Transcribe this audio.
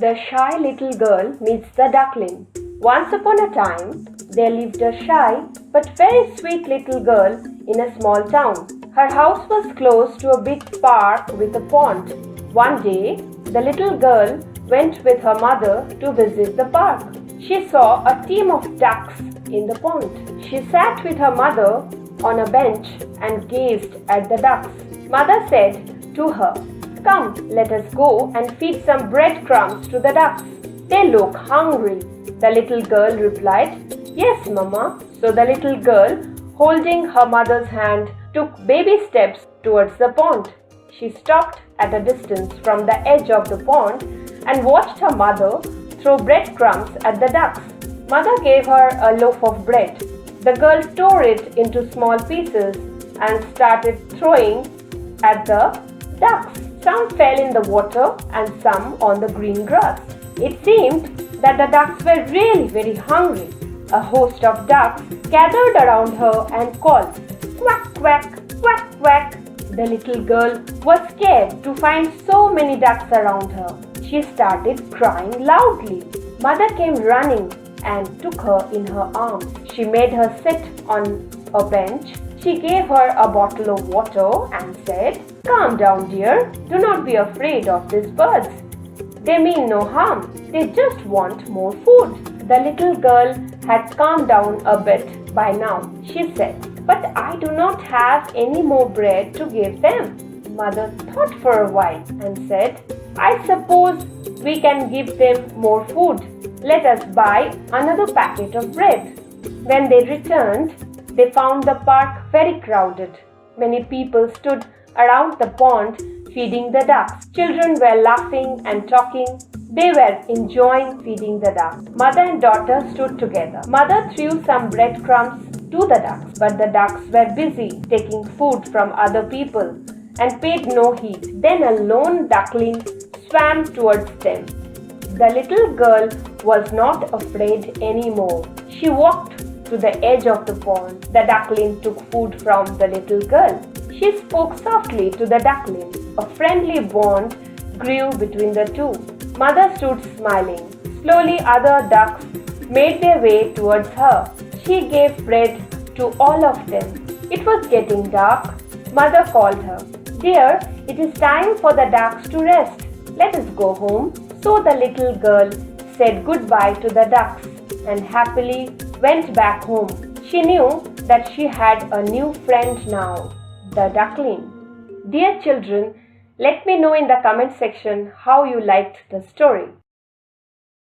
The shy little girl meets the duckling. Once upon a time, there lived a shy but very sweet little girl in a small town. Her house was close to a big park with a pond. One day, the little girl went with her mother to visit the park. She saw a team of ducks in the pond. She sat with her mother on a bench and gazed at the ducks. Mother said to her, "Come, let us go and feed some breadcrumbs to the ducks. They look hungry." The little girl replied, "Yes, Mama." So the little girl, holding her mother's hand, took baby steps towards the pond. She stopped at a distance from the edge of the pond and watched her mother throw breadcrumbs at the ducks. Mother gave her a loaf of bread. The girl tore it into small pieces and started throwing at the ducks. Some fell in the water and some on the green grass. It seemed that the ducks were really very hungry. A host of ducks gathered around her and called, "Quack, quack, quack, quack." The little girl was scared to find so many ducks around her. She started crying loudly. Mother came running and took her in her arms. She made her sit on a bench. She gave her a bottle of water and said, "Calm down, dear. Do not be afraid of these birds. They mean no harm. They just want more food." The little girl had calmed down a bit by now. She said, "But I do not have any more bread to give them." Mother thought for a while and said, "I suppose we can give them more food. Let us buy another packet of bread." When they returned, they found the park very crowded. Many people stood around the pond feeding the ducks. Children were laughing and talking. They were enjoying feeding the ducks. Mother and daughter stood together. Mother threw some breadcrumbs to the ducks, but the ducks were busy taking food from other people and paid no heed. Then a lone duckling swam towards them. The little girl was not afraid anymore. She walked to the edge of the pond. The duckling took food from the little girl. She spoke softly to the duckling. A friendly bond grew between the two. Mother stood smiling. Slowly other ducks made their way towards her. She gave bread to all of them. It was getting dark. Mother called her, "Dear, it is time for the ducks to rest. Let us go home." So the little girl said goodbye to the ducks and happily went back home. She knew that she had a new friend now, the duckling. Dear children, let me know in the comment section how you liked the story.